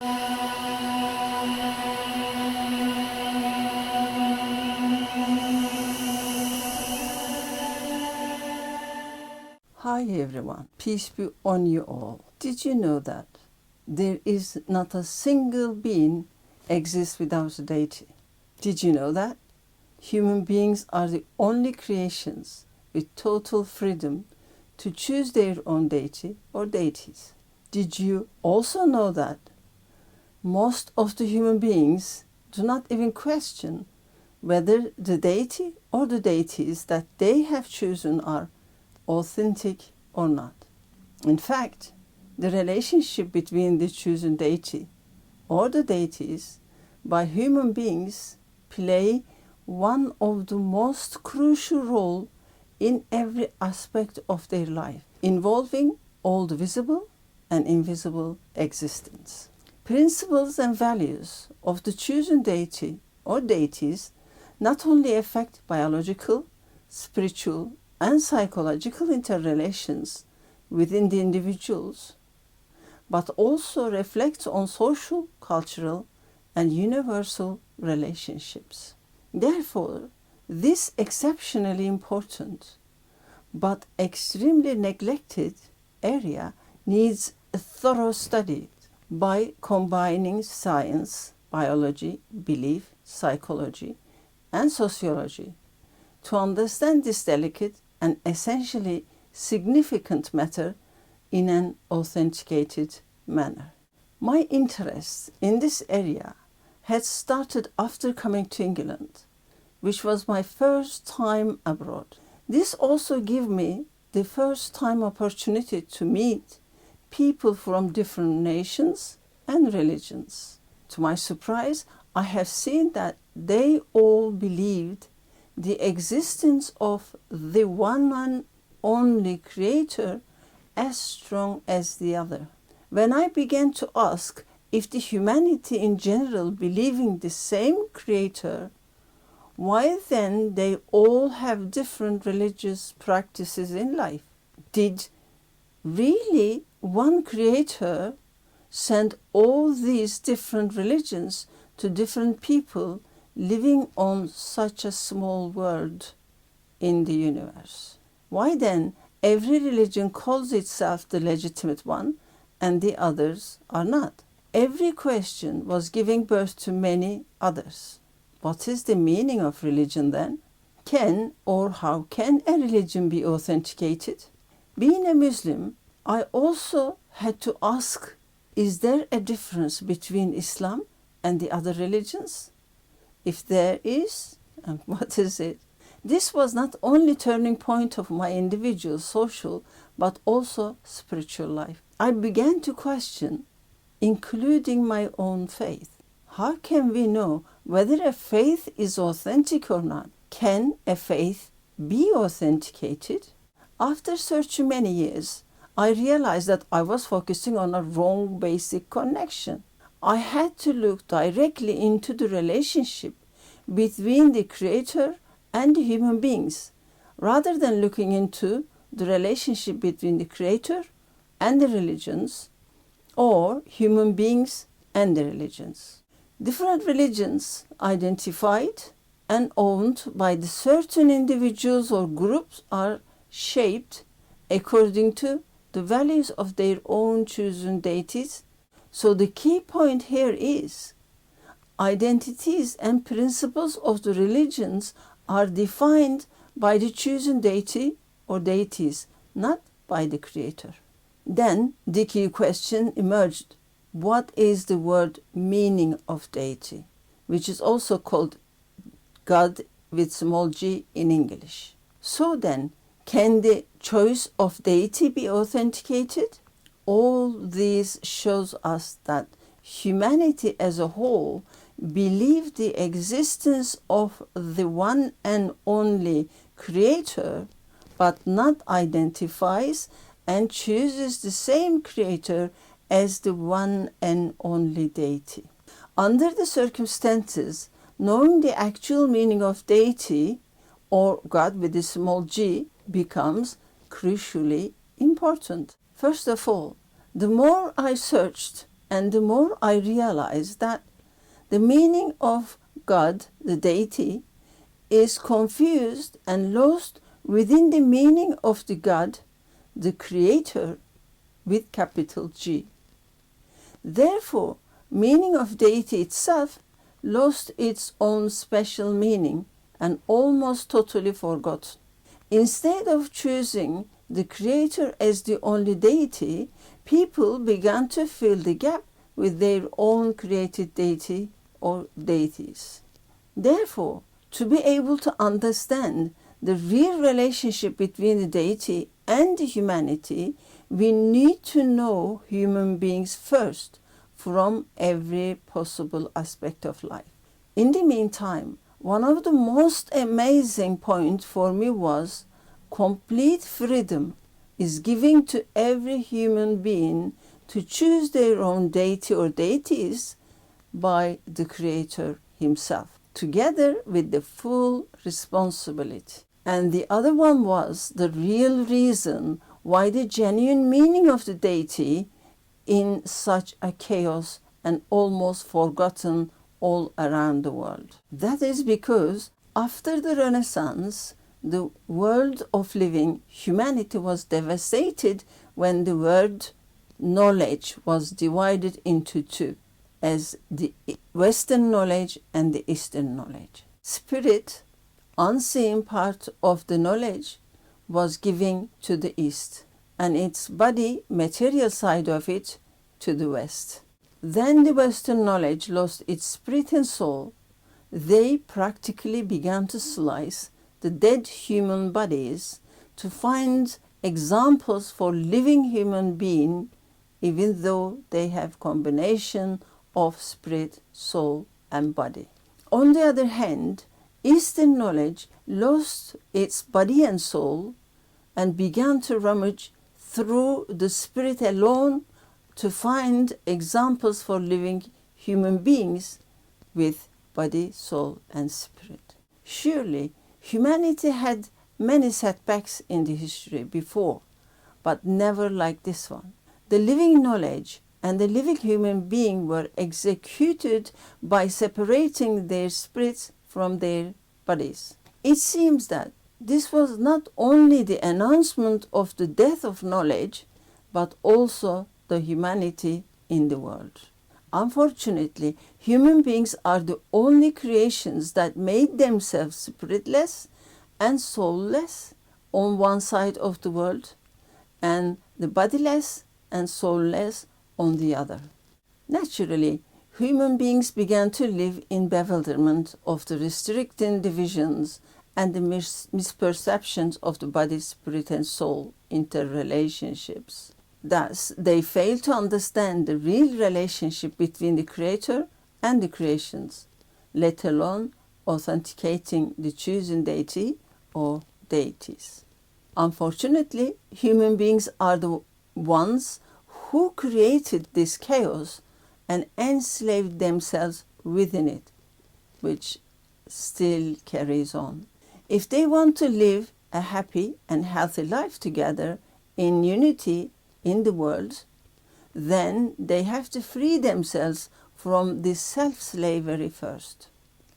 Hi everyone, peace be on you all. Did you know that there is not a single being exists without a deity? Did you know that human beings are the only creations with total freedom to choose their own deity or deities? Did you also know that most of the human beings do not even question whether the deity or the deities that they have chosen are authentic or not? In fact, the relationship between the chosen deity or the deities by human beings play one of the most crucial role in every aspect of their life, involving all the visible and invisible existence. Principles and values of the chosen deity or deities not only affect biological, spiritual, and psychological interrelations within the individuals, but also reflects on social, cultural, and universal relationships. Therefore, this exceptionally important but extremely neglected area needs a thorough study by combining science, biology, belief, psychology, and sociology to understand this delicate and essentially significant matter in an authenticated manner. My interest in this area had started after coming to England, which was my first time abroad. This also gave me the first time opportunity to meet people from different nations and religions. To my surprise, I have seen that they all believed the existence of the one and only Creator as strong as the other. When I began to ask if the humanity in general believing the same Creator, why then they all have different religious practices in life? Did really one Creator send all these different religions to different people living on such a small world in the universe? Why then every religion calls itself the legitimate one and the others are not? Every question was giving birth to many others. What is the meaning of religion then? Can or how can a religion be authenticated? Being a Muslim, I also had to ask, is there a difference between Islam and the other religions? If there is, and what is it? This was not only turning point of my individual social, but also spiritual life. I began to question, including my own faith. How can we know whether a faith is authentic or not? Can a faith be authenticated? After searching many years, I realized that I was focusing on a wrong basic connection. I had to look directly into the relationship between the Creator and the human beings, rather than looking into the relationship between the Creator and the religions, or human beings and the religions. Different religions identified and owned by the certain individuals or groups are shaped according to the values of their own chosen deities. So the key point here is identities and principles of the religions are defined by the chosen deity or deities, not by the Creator. Then the key question emerged. What is the word meaning of deity, which is also called God with small g in English? So then, can the choice of deity be authenticated? All this shows us that humanity as a whole believed the existence of the one and only Creator, but not identifies and chooses the same Creator as the one and only deity. Under the circumstances, knowing the actual meaning of deity or God with a small g becomes crucially important. First of all, the more I searched and the more I realize that the meaning of God, the deity, is confused and lost within the meaning of the God, the creator, with capital G. Therefore, meaning of deity itself lost its own special meaning and almost totally forgotten. Instead of choosing the creator as the only deity, people began to fill the gap with their own created deity or deities. Therefore, to be able to understand the real relationship between the deity and the humanity, we need to know human beings first from every possible aspect of life. In the meantime, one of the most amazing points for me was complete freedom is given to every human being to choose their own deity or deities by the Creator himself, together with the full responsibility. And the other one was the real reason why the genuine meaning of the deity in such a chaos and almost forgotten all around the world. That is because after the Renaissance, the world of living humanity was devastated when the word knowledge was divided into two, as the Western knowledge and the Eastern knowledge. Spirit, unseen part of the knowledge, was given to the East, and its body, material side of it, to the West. Then the Western knowledge lost its spirit and soul. They practically began to slice the dead human bodies to find examples for living human being, even though they have combination of spirit, soul, and body. On the other hand, Eastern knowledge lost its body and soul and began to rummage through the spirit alone to find examples for living human beings with body, soul, and spirit. Surely, humanity had many setbacks in the history before, but never like this one. The living knowledge and the living human being were executed by separating their spirits from their bodies. It seems that this was not only the announcement of the death of knowledge, but also the humanity in the world. Unfortunately, human beings are the only creations that made themselves spiritless and soulless on one side of the world, and the bodiless and soulless on the other. Naturally, human beings began to live in bewilderment of the restricting divisions and the misperceptions of the body, spirit, and soul interrelationships. Thus, they fail to understand the real relationship between the Creator and the creations, let alone authenticating the chosen deity or deities. Unfortunately, human beings are the ones who created this chaos and enslaved themselves within it, which still carries on. If they want to live a happy and healthy life together in unity in the world, then they have to free themselves from this self-slavery first.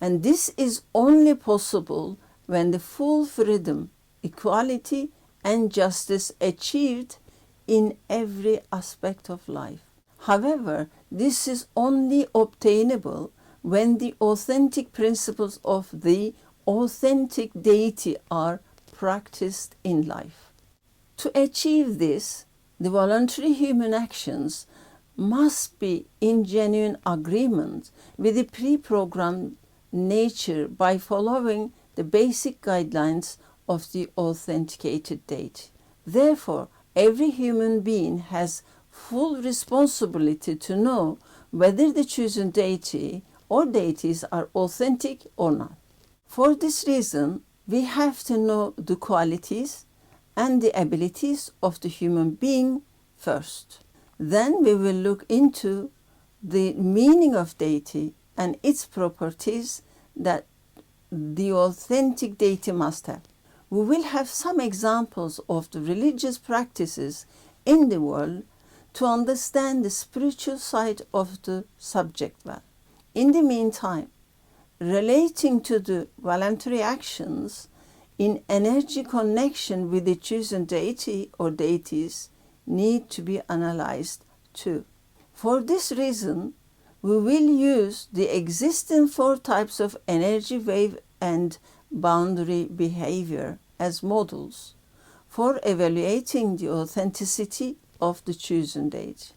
And this is only possible when the full freedom, equality, and justice achieved in every aspect of life. However, this is only obtainable when the authentic principles of the authentic deity are practiced in life. To achieve this, the voluntary human actions must be in genuine agreement with the pre-programmed nature by following the basic guidelines of the authenticated deity. Therefore, every human being has full responsibility to know whether the chosen deity or deities are authentic or not. For this reason, we have to know the qualities and the abilities of the human being first. Then we will look into the meaning of deity and its properties that the authentic deity must have. We will have some examples of the religious practices in the world to understand the spiritual side of the subject well. In the meantime, relating to the voluntary actions in energy connection with the chosen deity or deities need to be analyzed too. For this reason, we will use the existing 4 types of energy wave and boundary behavior as models for evaluating the authenticity of the chosen deity.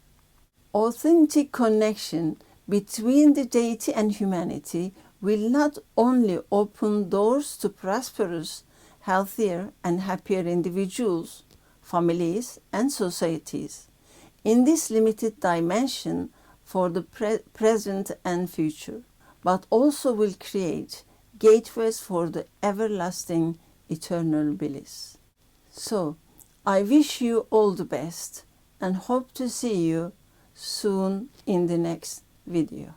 Authentic connection between the deity and humanity will not only open doors to prosperous, healthier, and happier individuals, families, and societies in this limited dimension for the present and future, but also will create gateways for the everlasting eternal bliss. So, I wish you all the best and hope to see you soon in the next video.